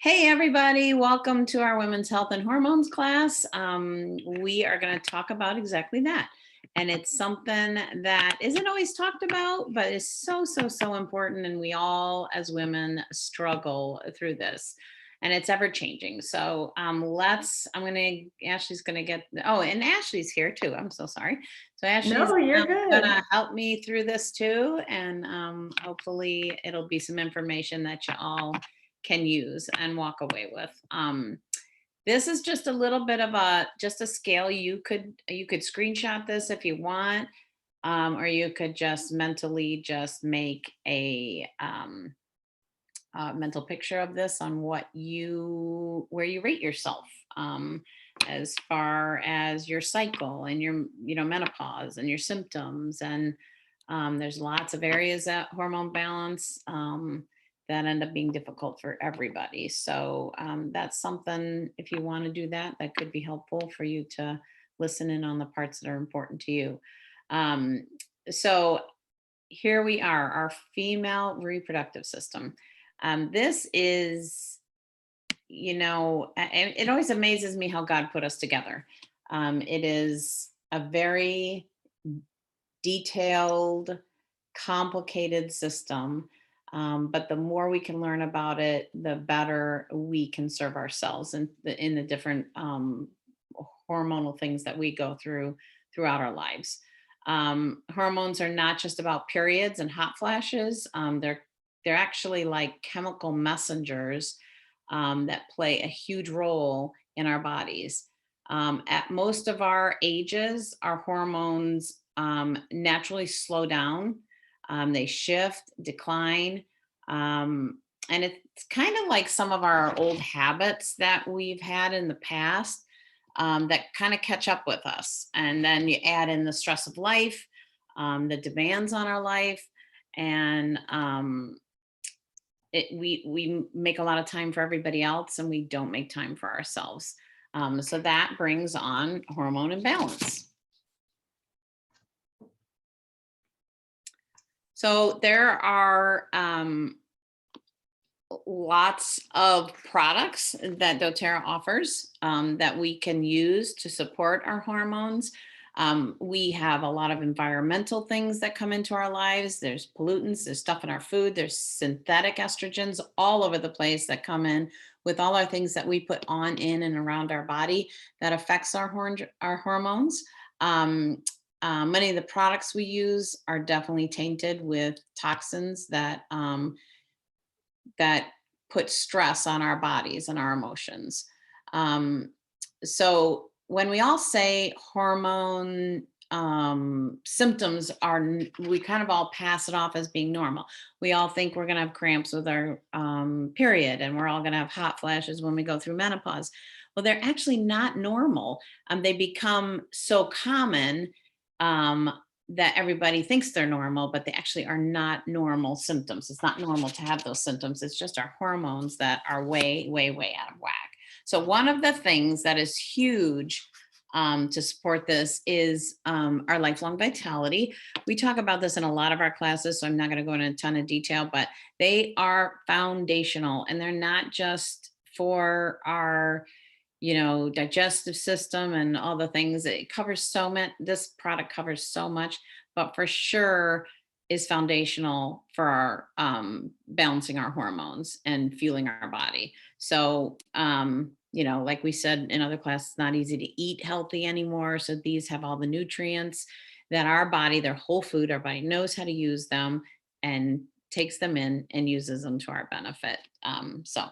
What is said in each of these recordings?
Hey everybody, welcome to our Women's Health and Hormones class. We are going to talk about exactly that. And it's something that isn't always talked about, but is so important. And we all as women struggle through this. And it's ever changing. So Ashley's going to get, oh, and Ashley's here too. I'm so sorry. So Ashley's No, you're going good. to help me through this too. And hopefully it'll be some information that you all can use and walk away with. This is just a little bit of a scale. You could screenshot this if you want, or you could just mentally just make a mental picture of this on where you rate yourself, as far as your cycle and your menopause and your symptoms. And there's lots of areas that hormone balance that end up being difficult for everybody. So that's something, if you want to do that, that could be helpful for you to listen in on the parts that are important to you. Um, so here we are, our female reproductive system. This is, it always amazes me how God put us together. It is a very detailed, complicated system. But the more we can learn about it, the better we can serve ourselves in the different hormonal things that we go through throughout our lives. Hormones are not just about periods and hot flashes. They're actually like chemical messengers that play a huge role in our bodies. At most of our ages, our hormones naturally slow down. They shift, decline. And it's kind of like some of our old habits that we've had in the past that kind of catch up with us. And then you add in the stress of life, the demands on our life, and we make a lot of time for everybody else, and we don't make time for ourselves. So that brings on hormone imbalance. So there are lots of products that doTERRA offers that we can use to support our hormones. We have a lot of environmental things that come into our lives. There's pollutants, there's stuff in our food, there's synthetic estrogens all over the place that come in with all our things that we put on, in, and around our body that affects our hormones. Many of the products we use are definitely tainted with toxins that put stress on our bodies and our emotions. So when we all say hormone symptoms we kind of all pass it off as being normal. We all think we're going to have cramps with our period, and we're all going to have hot flashes when we go through menopause. Well, they're actually not normal. They become so common that everybody thinks they're normal, but they actually are not normal symptoms. It's not normal to have those symptoms. It's just our hormones that are way out of whack. So one of the things that is huge to support this is our lifelong vitality. We talk about this in a lot of our classes, so I'm not going to go into a ton of detail, but they are foundational, and they're not just for our digestive system and all the things. It covers so much. This product covers so much, but for sure is foundational for our balancing our hormones and fueling our body. So like we said in other classes, it's not easy to eat healthy anymore. So these have all the nutrients that our body, their whole food, our body knows how to use them and takes them in and uses them to our benefit. So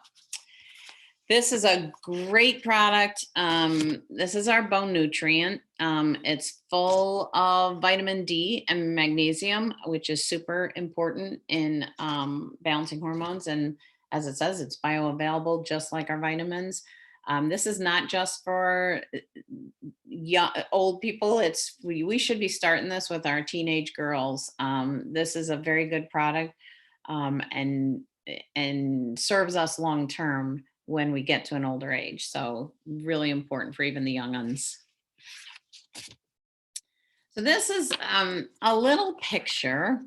this is a great product. This is our bone nutrient. It's full of vitamin D and magnesium, which is super important in balancing hormones. And as it says, it's bioavailable, just like our vitamins. This is not just for old people. We should be starting this with our teenage girls. This is a very good product, and serves us long term when we get to an older age. So really important for even the young uns. So this is a little picture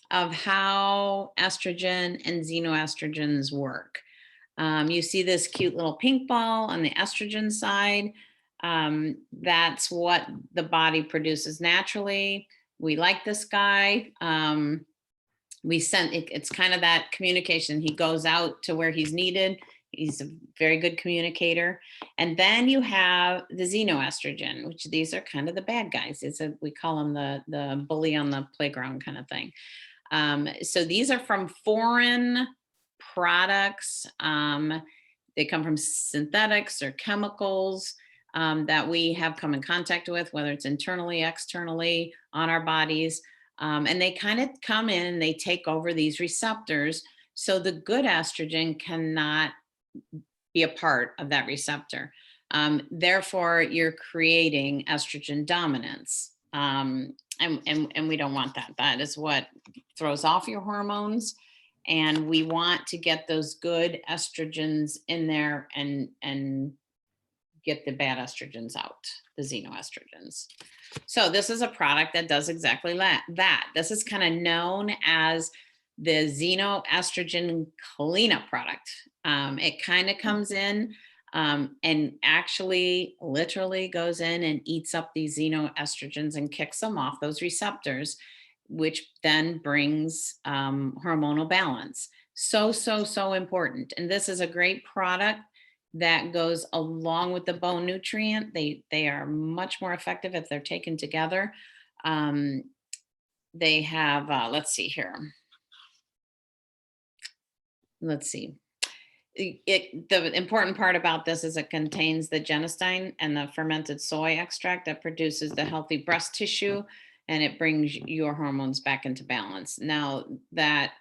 of how estrogen and xenoestrogens work. You see this cute little pink ball on the estrogen side. That's what the body produces naturally. We like this guy. It's kind of that communication. He goes out to where he's needed. He's a very good communicator. And then you have the xenoestrogen, which these are kind of the bad guys. We call them the bully on the playground kind of thing. So these are from foreign products. They come from synthetics or chemicals that we have come in contact with, whether it's internally, externally on our bodies. And they kind of come in and they take over these receptors. So the good estrogen cannot be a part of that receptor. Therefore, you're creating estrogen dominance. And we don't want that. That is what throws off your hormones. And we want to get those good estrogens in there and get the bad estrogens out, the xenoestrogens. So this is a product that does exactly that. This is kind of known as the xenoestrogen cleanup product. It kind of comes in and actually literally goes in and eats up these xenoestrogens and kicks them off those receptors, which then brings hormonal balance. So important. And this is a great product that goes along with the bone nutrient. They are much more effective if they're taken together. They have, let's see here. Let's see. The important part about this is it contains the genistein and the fermented soy extract that produces the healthy breast tissue, and it brings your hormones back into balance. Now that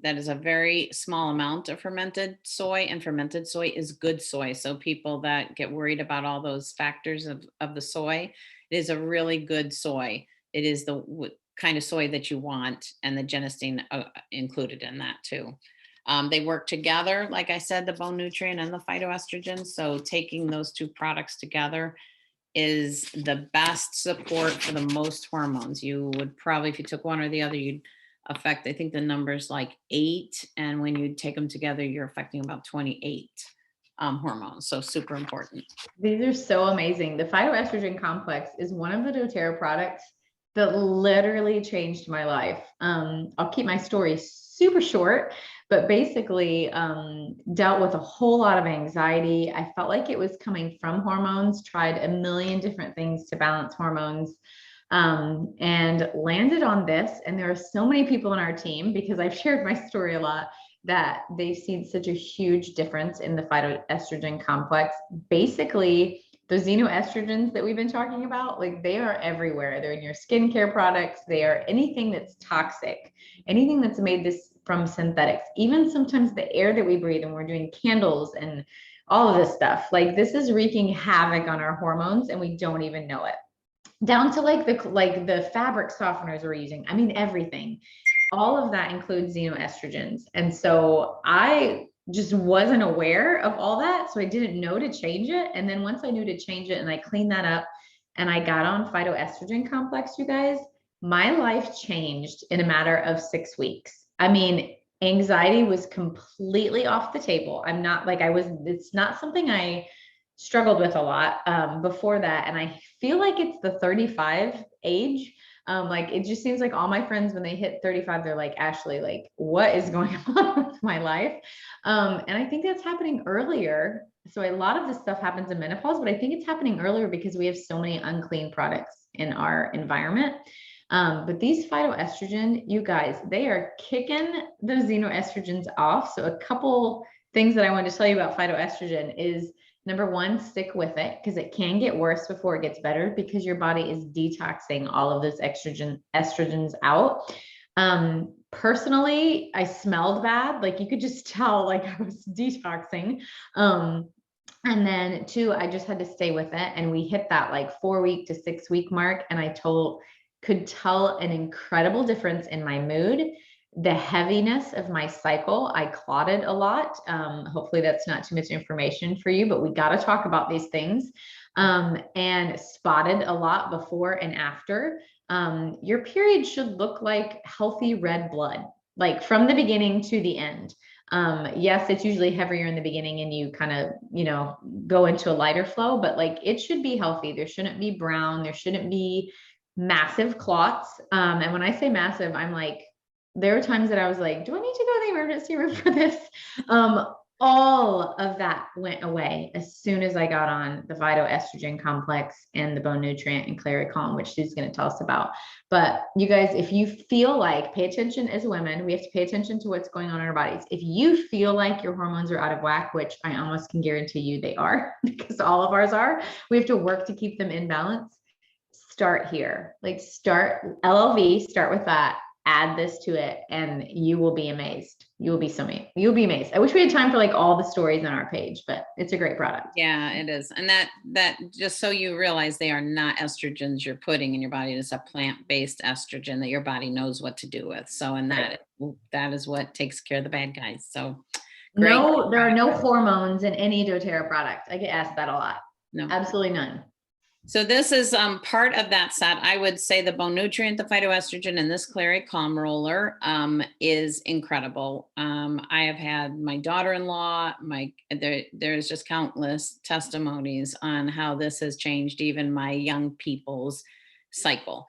is a very small amount of fermented soy, and fermented soy is good soy. So people that get worried about all those factors of the soy, it is a really good soy. It is the kind of soy that you want, and the genistein included in that too. They work together, like I said, the bone nutrient and the phytoestrogen. So taking those two products together is the best support for the most hormones. You would probably, if you took one or the other, you'd affect, I think the number's like 8. And when you take them together, you're affecting about 28 hormones. So super important. These are so amazing. The phytoestrogen complex is one of the doTERRA products that literally changed my life. I'll keep my story super short, but basically dealt with a whole lot of anxiety. I felt like it was coming from hormones, tried a million different things to balance hormones, and landed on this. And there are so many people in our team, because I've shared my story a lot, that they've seen such a huge difference in the phytoestrogen complex. Basically, those xenoestrogens that we've been talking about, like, they are everywhere. They're in your skincare products. They are anything that's toxic, anything that's made this from synthetics, even sometimes the air that we breathe, and we're doing candles and all of this stuff. Like, this is wreaking havoc on our hormones and we don't even know it. Down to like the fabric softeners we're using. I mean, everything. All of that includes xenoestrogens. And so I just wasn't aware of all that. So I didn't know to change it. And then once I knew to change it and I cleaned that up and I got on phytoestrogen complex, you guys, my life changed in a matter of 6 weeks. I mean, anxiety was completely off the table. It's not something I struggled with a lot before that. And I feel like it's the 35 age. Like, it just seems like all my friends, when they hit 35, they're like, Ashley, like, what is going on with my life? And I think that's happening earlier. So a lot of this stuff happens in menopause, but I think it's happening earlier because we have so many unclean products in our environment. But these phytoestrogen, you guys, they are kicking those xenoestrogens off. So a couple things that I wanted to tell you about phytoestrogen is, number one, stick with it, because it can get worse before it gets better, because your body is detoxing all of those estrogens out. Personally, I smelled bad. Like, you could just tell, like, I was detoxing. And then 2, I just had to stay with it. And we hit that like 4-week to 6-week mark. And I could tell an incredible difference in my mood, the heaviness of my cycle. I clotted a lot. Hopefully that's not too much information for you, but we got to talk about these things. And spotted a lot before and after. Your period should look like healthy red blood, like from the beginning to the end. Yes, it's usually heavier in the beginning and you kind of, go into a lighter flow, but like it should be healthy. There shouldn't be brown. There shouldn't be massive clots. And when I say massive, I'm like, there were times that I was like, do I need to go to the emergency room for this? All of that went away as soon as I got on the phytoestrogen complex and the bone nutrient and Claricalm, which she's going to tell us about. But you guys, if you feel like, pay attention as women, we have to pay attention to what's going on in our bodies. If you feel like your hormones are out of whack, which I almost can guarantee you they are, because all of ours are, we have to work to keep them in balance. Start here, like start LLV, start with that, add this to it, and you will be amazed. You'll be amazed. I wish we had time for like all the stories on our page, but it's a great product. Yeah, it is. And that just so you realize, they are not estrogens you're putting in your body. It's a plant-based estrogen that your body knows what to do with. So, and that is what takes care of the bad guys. So great. No, there are no hormones in any doTERRA product. I get asked that a lot. No. Absolutely none. So this is part of that set. I would say the bone nutrient, the phytoestrogen, and this Claricalm roller is incredible. I have had my daughter-in-law, there's just countless testimonies on how this has changed even my young people's cycle.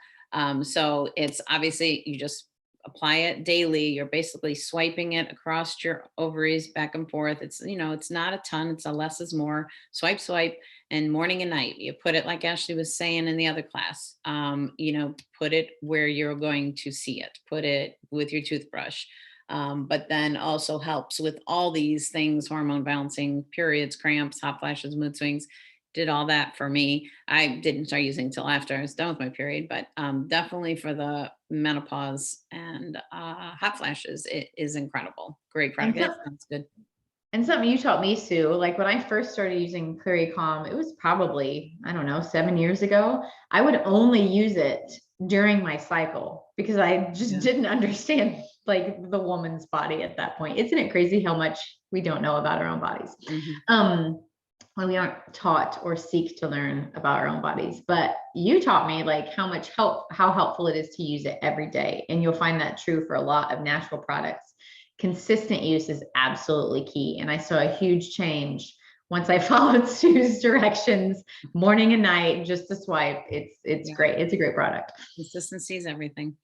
So it's obviously, you just apply it daily. You're basically swiping it across your ovaries back and forth. It's, it's not a ton. It's a less is more. Swipe, swipe. And morning and night, you put it like Ashley was saying in the other class, put it where you're going to see it, put it with your toothbrush. But then also helps with all these things, hormone balancing, periods, cramps, hot flashes, mood swings, did all that for me. I didn't start using until after I was done with my period, but definitely for the menopause and hot flashes, it is incredible. Great product. That sounds good. And something you taught me, Sue, like when I first started using Claricalm, it was probably, I don't know, 7 years ago. I would only use it during my cycle because I just didn't understand like the woman's body at that point. Isn't it crazy how much we don't know about our own bodies? When we aren't taught or seek to learn about our own bodies. But you taught me like how helpful it is to use it every day. And you'll find that true for a lot of natural products. Consistent use is absolutely key. And I saw a huge change once I followed Sue's directions morning and night, just to swipe. It's great. It's a great product. Consistency is everything.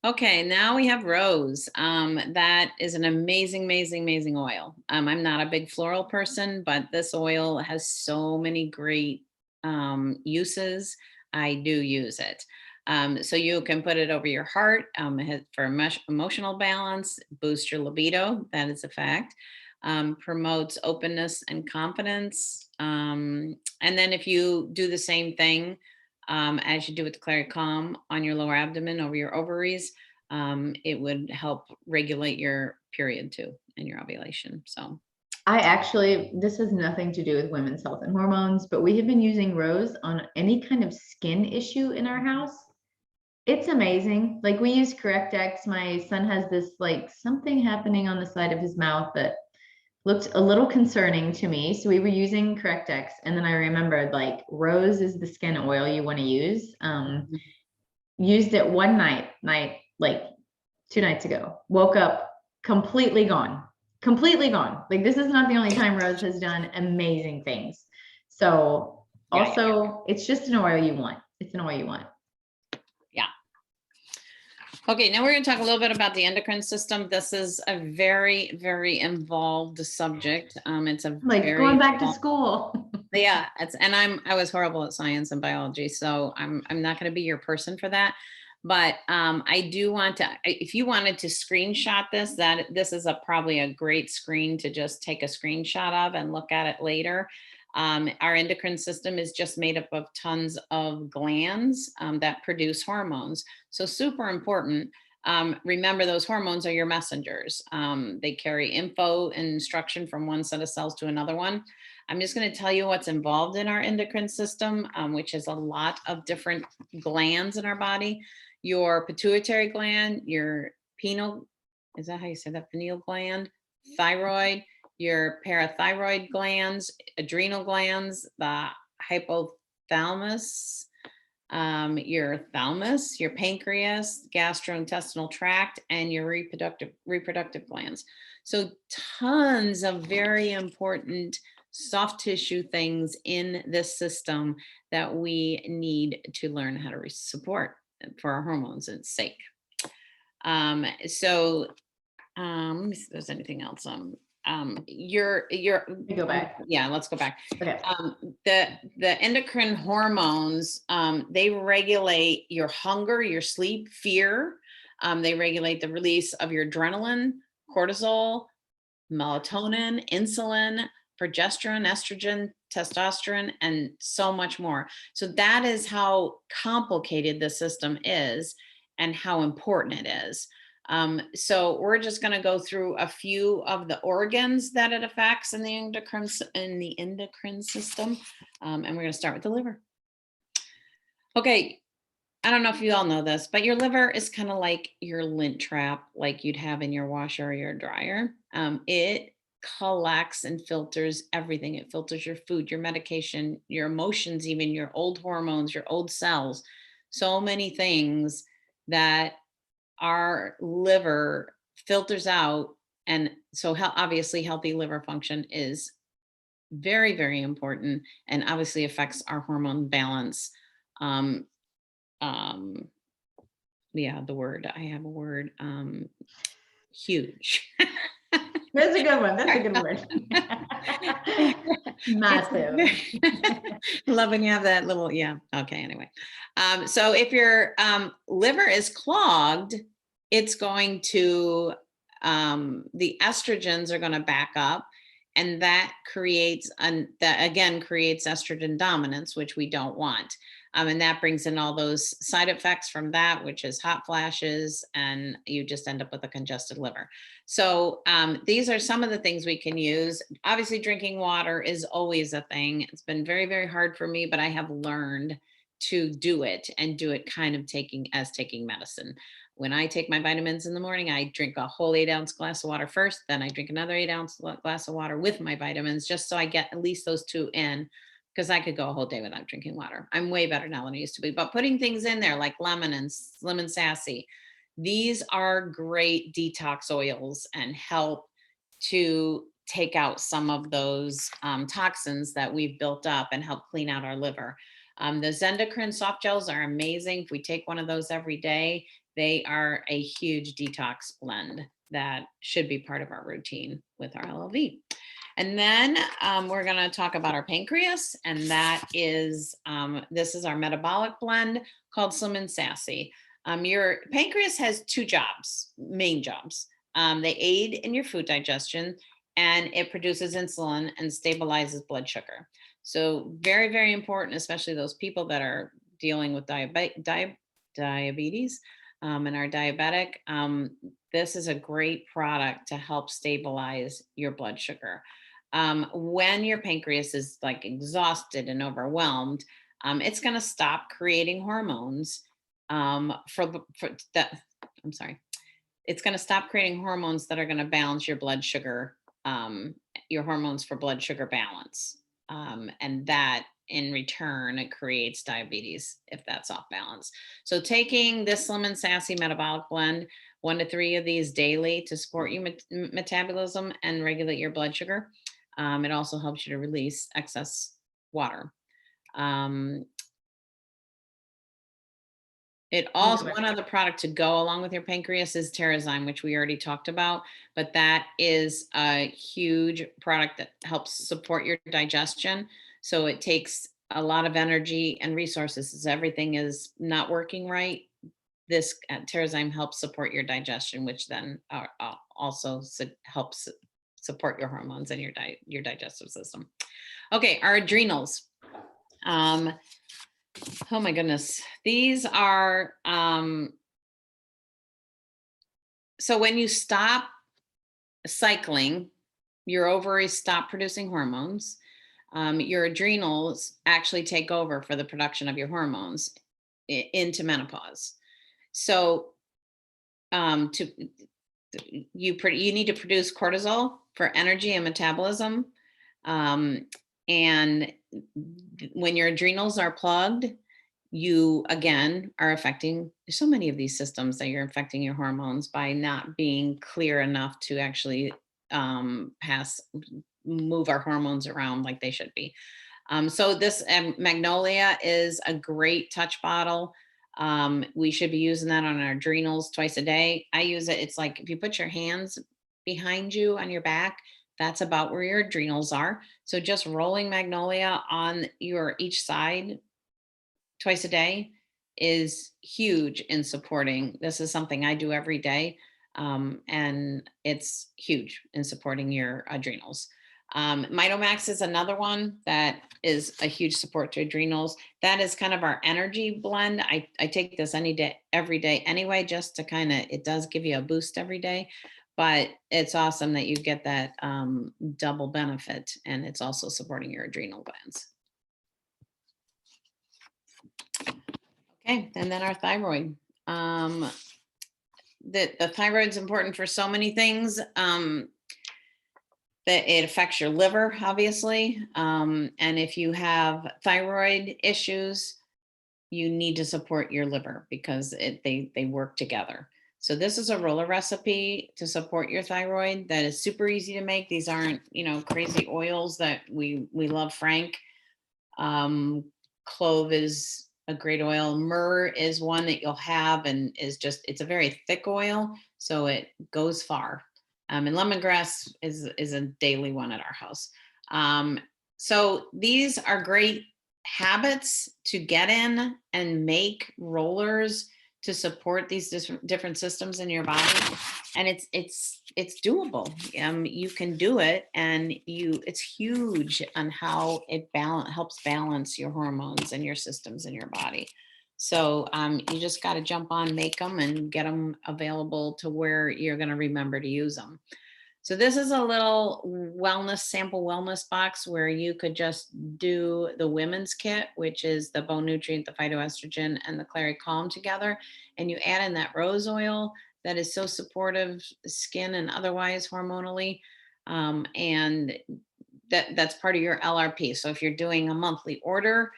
Okay, now we have Rose. That is an amazing, amazing, amazing oil. I'm not a big floral person, but this oil has so many great uses. I do use it. So you can put it over your heart for emotional balance, boost your libido. That is a fact. Promotes openness and confidence. And then if you do the same thing as you do with the Claricalm on your lower abdomen over your ovaries, it would help regulate your period too and your ovulation. So this has nothing to do with women's health and hormones, but we have been using Rose on any kind of skin issue in our house. It's amazing. Like we use Correct-X. My son has this like something happening on the side of his mouth that looked a little concerning to me. So we were using Correct-X. And then I remembered like Rose is the skin oil you want to use. Used it one night, like 2 nights ago, woke up completely gone. Like this is not the only time Rose has done amazing things. So also it's just an oil you want. It's an oil you want. Okay, now we're going to talk a little bit about the endocrine system. This is a very, very involved subject. It's a like going back to school. Yeah, I was horrible at science and biology, so I'm not going to be your person for that. But I do want to, if you wanted to screenshot this is probably a great screen to just take a screenshot of and look at it later. Our endocrine system is just made up of tons of glands that produce hormones. So super important. Remember, those hormones are your messengers. They carry info and instruction from one set of cells to another one. I'm just going to tell you what's involved in our endocrine system, which is a lot of different glands in our body. Your pituitary gland, your pineal, is that how you say that? Pineal gland, thyroid, your parathyroid glands, adrenal glands, the hypothalamus, your thalamus, your pancreas, gastrointestinal tract, and your reproductive glands. So tons of very important soft tissue things in this system that we need to learn how to support for our hormones and sake. So let me see if there's anything else. Let me go back. Yeah, let's go back. Okay. The endocrine hormones, they regulate your hunger, your sleep, fear. They regulate the release of your adrenaline, cortisol, melatonin, insulin, progesterone, estrogen, testosterone, and so much more. So that is how complicated the system is and how important it is. So we're just going to go through a few of the organs that it affects in the endocrine system, and we're going to start with the liver. Okay, I don't know if you all know this, but your liver is kind of like your lint trap, like you'd have in your washer or your dryer. It collects and filters everything. It filters your food, your medication, your emotions, even your old hormones, your old cells, so many things that our liver filters out. And so obviously healthy liver function is very, very important and obviously affects our hormone balance. Um, yeah, I have a word, huge. That's a good one. That's a good word. Massive. Love when you have that little, yeah. Okay. Anyway. So if your liver is clogged, it's going to, the estrogens are going to back up, and that creates, that again creates estrogen dominance, which we don't want. And that brings in all those side effects from that, which is hot flashes, and you just end up with a congested liver. So these are some of the things we can use. Obviously, drinking water is always a thing. It's been very, very hard for me, but I have learned to do it and do it kind of taking medicine. When I take my vitamins in the morning, I drink a whole 8-ounce glass of water first, then I drink another 8-ounce glass of water with my vitamins, just so I get at least those 2 in, because I could go a whole day without drinking water. I'm way better now than I used to be. But putting things in there like lemon and lemon sassy, these are great detox oils and help to take out some of those toxins that we've built up and help clean out our liver. The Zendocrine soft gels are amazing. If we take one of those every day, they are a huge detox blend that should be part of our routine with our LLV. And then we're going to talk about our pancreas, and that is, this is our metabolic blend called Slim and Sassy. Your pancreas has 2 jobs, main jobs. They aid in your food digestion, and it produces insulin and stabilizes blood sugar. So very, very important, especially those people that are dealing with diabetes and are diabetic. This is a great product to help stabilize your blood sugar. When your pancreas is like exhausted and overwhelmed, it's going to stop creating hormones it's going to stop creating hormones that are going to balance your blood sugar, your hormones for blood sugar balance. And that in return, it creates diabetes if that's off balance. So taking this Slim and Sassy metabolic blend, 1 to 3 of these daily to support your metabolism and regulate your blood sugar. It also helps you to release excess water. It also, one other product to go along with your pancreas is Terrazyme, which we already talked about, but that is a huge product that helps support your digestion. So it takes a lot of energy and resources as everything is not working right. This Terrazyme helps support your digestion, which then also helps support your hormones and your digestive system. Okay, our adrenals. Oh my goodness. These are, so when you stop cycling, your ovaries stop producing hormones. Your adrenals actually take over for the production of your hormones into menopause. So you need to produce cortisol for energy and metabolism. And when your adrenals are plugged, you again are affecting so many of these systems that you're affecting your hormones by not being clear enough to actually move our hormones around like they should be. So this Magnolia is a great touch bottle. We should be using that on our adrenals twice a day. I use it. It's like if you put your hands behind you on your back, that's about where your adrenals are. So just rolling Magnolia on your each side twice a day is huge in supporting. This is something I do every day. And it's huge in supporting your adrenals. Mitomax is another one that is a huge support to adrenals. That is kind of our energy blend. I take this any day, every day anyway, just to kind of, it does give you a boost every day, but it's awesome that you get that double benefit, and it's also supporting your adrenal glands. Okay, and then our thyroid. The thyroid's important for so many things. That it affects your liver, obviously. And if you have thyroid issues, you need to support your liver because they work together. So this is a roller recipe to support your thyroid that is super easy to make. These aren't, crazy oils that we love. Frank. Clove is a great oil. Myrrh is one that you'll have, and it's a very thick oil, so it goes far. And lemongrass is a daily one at our house. So these are great habits to get in and make rollers to support these different systems in your body. And it's doable. You can do it, and it's huge on how it helps balance your hormones and your systems in your body. So you just got to jump on, make them, and get them available to where you're going to remember to use them. So this is a little sample wellness box where you could just do the women's kit, which is the bone nutrient, the phytoestrogen, and the Clary Calm together. And you add in that rose oil that is so supportive, skin and otherwise hormonally. And that's part of your LRP. So if you're doing a monthly order,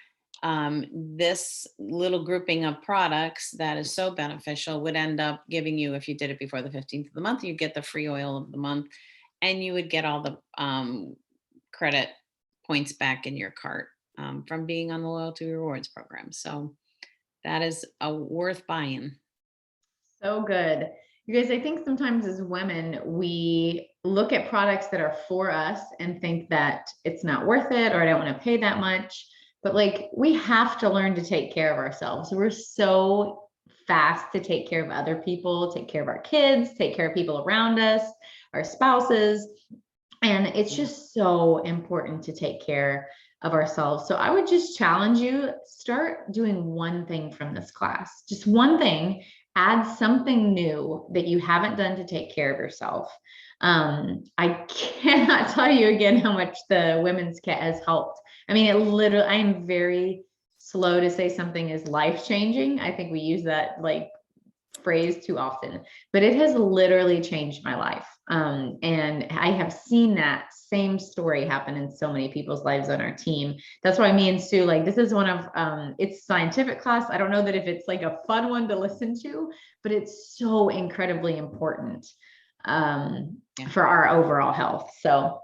this little grouping of products that is so beneficial would end up giving you, if you did it before the 15th of the month, you get the free oil of the month, and you would get all the credit points back in your cart from being on the loyalty rewards program. So that is worth buying. So good. You guys, I think sometimes as women, we look at products that are for us and think that it's not worth it, or I don't want to pay that much. But like, we have to learn to take care of ourselves. We're so fast to take care of other people, take care of our kids, take care of people around us, our spouses. And it's just so important to take care of ourselves. So I would just challenge you, start doing one thing from this class, just one thing. Add something new that you haven't done to take care of yourself. I cannot tell you again how much the women's kit has helped. I mean, I am very slow to say something is life-changing. I think we use that like phrase too often, but it has literally changed my life. And I have seen that same story happen in so many people's lives on our team. That's why me and Sue, like, this is one of, it's scientific class. I don't know that if it's like a fun one to listen to, but it's so incredibly important for our overall health. So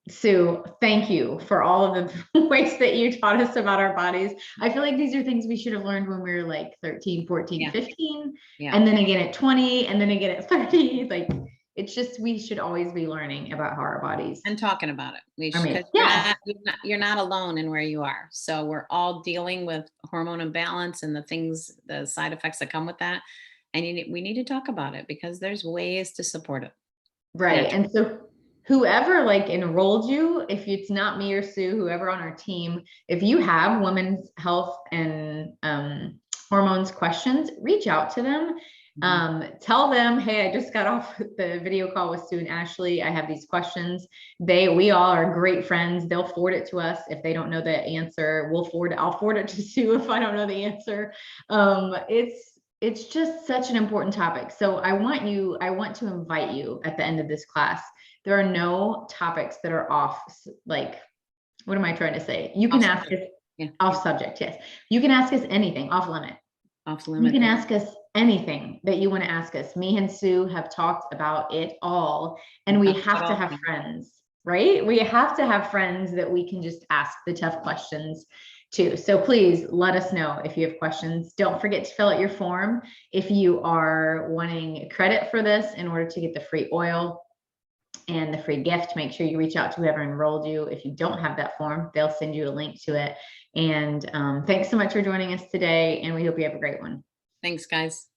Sue, thank you for all of the ways that you taught us about our bodies. I feel like these are things we should have learned when we were like 13, 14, 15, and then again at 20, and then again at 30. Like, it's just, we should always be learning about how our bodies and talking about it. You're not alone in where you are. So we're all dealing with hormone imbalance and the side effects that come with that. And we need to talk about it because there's ways to support it. Right. And so whoever like enrolled you, if it's not me or Sue, whoever on our team, if you have women's health and hormones questions, reach out to them. Tell them, hey, I just got off the video call with Sue and Ashley. I have these questions. We all are great friends. They'll forward it to us. If they don't know the answer, I'll forward it to Sue if I don't know the answer. It's just such an important topic. So I want to invite you at the end of this class. There are no topics that are off, like, what am I trying to say? You can ask us off subject. Yes. You can ask us anything, off limit. You can ask us anything that you want to ask us. Me and Sue have talked about it all, and we have to have friends, right? We have to have friends that we can just ask the tough questions to. So please let us know if you have questions. Don't forget to fill out your form if you are wanting credit for this in order to get the free oil and the free gift. Make sure you reach out to whoever enrolled you. If you don't have that form, they'll send you a link to it. And thanks so much for joining us today, and we hope you have a great one. Thanks, guys.